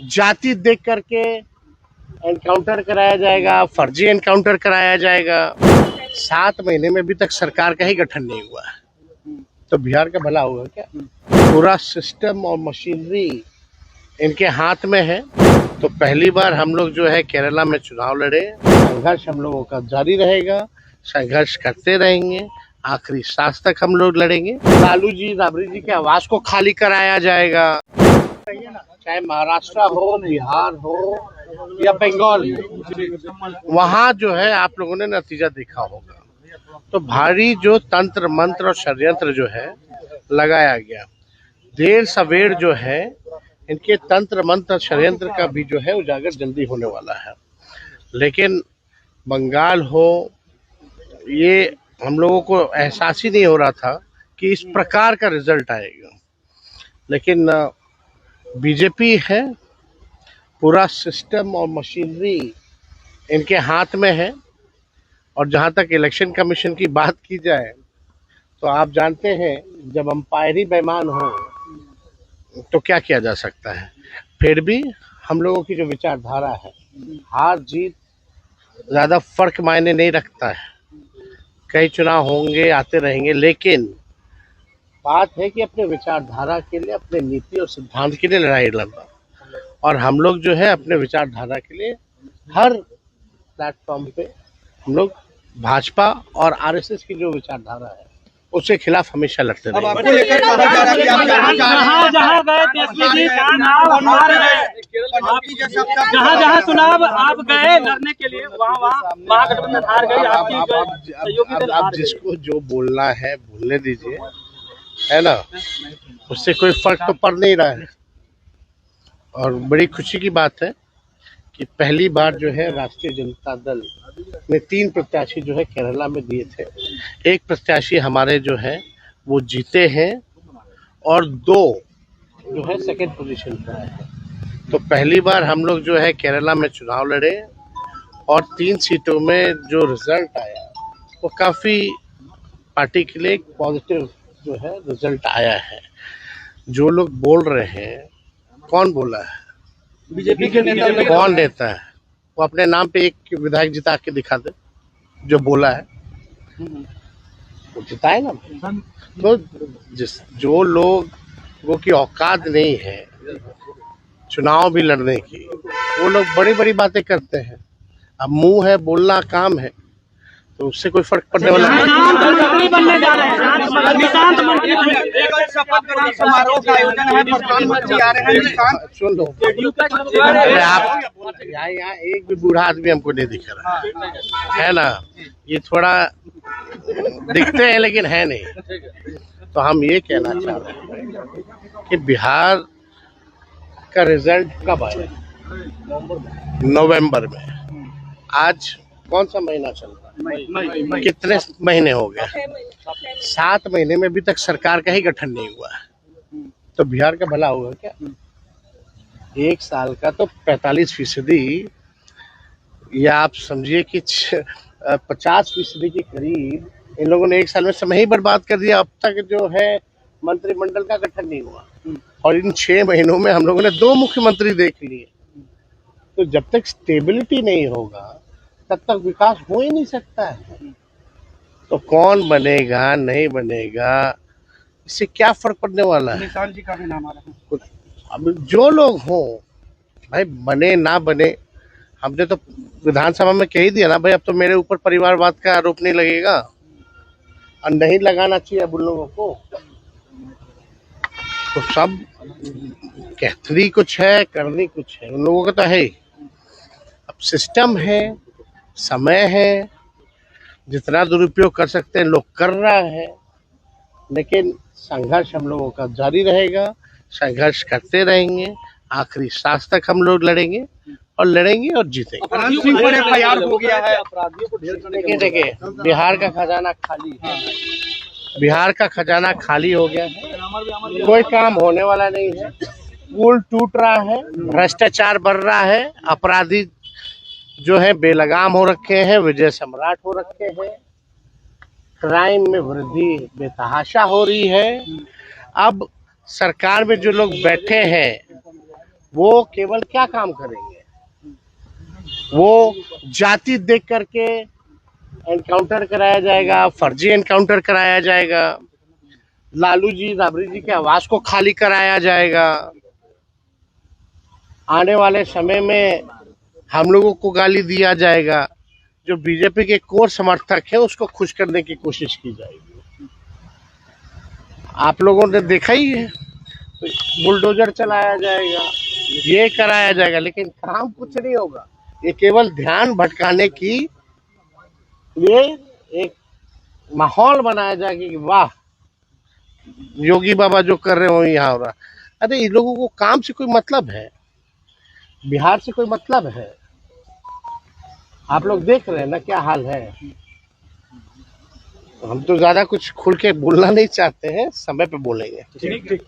जाति देख करके एनकाउंटर कराया जाएगा, फर्जी एनकाउंटर कराया जाएगा। 7 महीने में अभी तक सरकार का ही गठन नहीं हुआ है, तो बिहार का भला होगा क्या? पूरा सिस्टम और मशीनरी इनके हाथ में है। तो पहली बार हम लोग जो है केरला में चुनाव लड़े, संघर्ष हम लोगों का जारी रहेगा, संघर्ष करते रहेंगे, आखिरी सांस तक हम लोग लड़ेंगे। लालू जी, राबड़ी जी के आवास को खाली कराया जाएगा, चाहे महाराष्ट्र हो, बिहार हो या बंगाल हो, वहाँ जो है आप लोगों ने नतीजा देखा होगा। तो भारी जो तंत्र मंत्र और षड्यंत्र जो है लगाया गया, देर सवेर जो है इनके तंत्र मंत्र षड्यंत्र का भी जो है उजागर जल्दी होने वाला है। लेकिन बंगाल हो, ये हम लोगों को एहसास ही नहीं हो रहा था कि इस प्रकार का रिजल्ट आएगा। लेकिन बीजेपी है, पूरा सिस्टम और मशीनरी इनके हाथ में है। और जहां तक इलेक्शन कमीशन की बात की जाए तो आप जानते हैं, जब अंपायर ही बेईमान हो तो क्या किया जा सकता है। फिर भी हम लोगों की जो विचारधारा है, हार जीत ज़्यादा फर्क मायने नहीं रखता है। कई चुनाव होंगे, आते रहेंगे, लेकिन बात है कि अपने विचारधारा के लिए, अपने नीति और सिद्धांत के लिए लड़ाई लड़ना। और हम लोग जो है अपने विचारधारा के लिए हर प्लेटफॉर्म पे हम लोग भाजपा और आरएसएस की जो विचारधारा है उसके खिलाफ हमेशा लड़ते रहे। जहाँ चुनाव आप गए लड़ने के लिए, वहाँ महागठबंधन हार गई, आपकी सहयोगी दल हार गए। आप जिसको जो बोलना है बोलने दीजिए, है ना, उससे कोई फर्क तो पड़ नहीं रहा है। और बड़ी खुशी की बात है कि पहली बार जो है राष्ट्रीय जनता दल ने 3 प्रत्याशी जो है केरला में दिए थे। 1 प्रत्याशी हमारे जो है वो जीते हैं और 2 जो है सेकंड पोजीशन पर आए हैं। तो पहली बार हम लोग जो है केरला में चुनाव लड़े और 3 सीटों में जो रिजल्ट आया वो काफ़ी पार्टी के लिए एक पॉजिटिव जो है रिजल्ट आया है। जो लोग बोल रहे हैं, कौन बोला है? बीजेपी के नेता कौन नेता है? वो अपने नाम पे एक विधायक जिता के दिखा दे जो बोला है, वो जिताए ना। तो जो लोगों की औकात नहीं है चुनाव भी लड़ने की, वो लोग बड़ी बड़ी बातें करते हैं। अब मुंह है, बोलना काम है, तो उससे कोई फर्क पड़ने वाला नहीं। सुन लो, आप यहाँ एक भी बूढ़ा आदमी हमको नहीं दिख रहा है ना। ये थोड़ा दिखते हैं लेकिन है नहीं। तो हम ये कहना चाह रहे हैं कि बिहार का रिजल्ट कब आए? नवंबर में। आज कौन सा महीना चल रहा है? कितने महीने हो गए? 7 महीने में अभी तक सरकार का ही गठन नहीं हुआ है, तो बिहार का भला होगा क्या? 1 साल का तो 45%, या आप समझिए कि 50% के करीब इन लोगों ने 1 साल में समय ही बर्बाद कर दिया। अब तक जो है मंत्रिमंडल का गठन नहीं हुआ और इन 6 महीनों में हम लोगों ने 2 मुख्यमंत्री देख लिए। तो जब तक स्टेबिलिटी नहीं होगा तब तक विकास हो ही नहीं सकता है। तो कौन बनेगा नहीं बनेगा, इससे क्या फर्क पड़ने वाला है? निशान जी का भी नाम आ रहा है। अब जो लोग हों भाई, बने ना बने, हमने तो विधानसभा में कह ही दिया ना भाई, अब तो मेरे ऊपर परिवारवाद का आरोप नहीं लगेगा और नहीं लगाना चाहिए अब उन लोगों को। तो सब कहती कुछ है, करनी कुछ है, उन लोगों का तो है ही। अब सिस्टम है, समय है, जितना दुरुपयोग कर सकते हैं लोग कर रहा है, लेकिन संघर्ष हम लोगों का जारी रहेगा, संघर्ष करते रहेंगे, आखिरी सांस तक हम लोग लड़ेंगे और लड़ेंगे और जीतेंगे। हो गया है। देखिए, बिहार का खजाना खाली है, बिहार का खजाना खाली हो गया है, कोई काम होने वाला नहीं है, पुल टूट रहा है, भ्रष्टाचार बढ़ रहा है, अपराधी जो है बेलगाम हो रखे हैं, विजय सम्राट हो रखे हैं, क्राइम में वृद्धि बेतहाशा हो रही है। अब सरकार में जो लोग बैठे हैं वो केवल क्या काम करेंगे? वो जाति देख करके एनकाउंटर कराया जाएगा, फर्जी एनकाउंटर कराया जाएगा, लालू जी राबड़ी जी के आवास को खाली कराया जाएगा। आने वाले समय में हम लोगों को गाली दिया जाएगा। जो बीजेपी के कोर समर्थक है उसको खुश करने की कोशिश की जाएगी। आप लोगों ने देखा ही है, बुलडोजर चलाया जाएगा, ये कराया जाएगा, लेकिन काम कुछ नहीं होगा। ये केवल ध्यान भटकाने की लिए एक माहौल बनाया जाएगा कि वाह योगी बाबा जो कर रहे हो यहाँ हो रहा। अरे इन लोगों को काम से कोई मतलब है? बिहार से कोई मतलब है? आप लोग देख रहे हैं ना क्या हाल है। हम तो ज्यादा कुछ खुल के बोलना नहीं चाहते हैं, समय पे बोलेंगे। ठीक।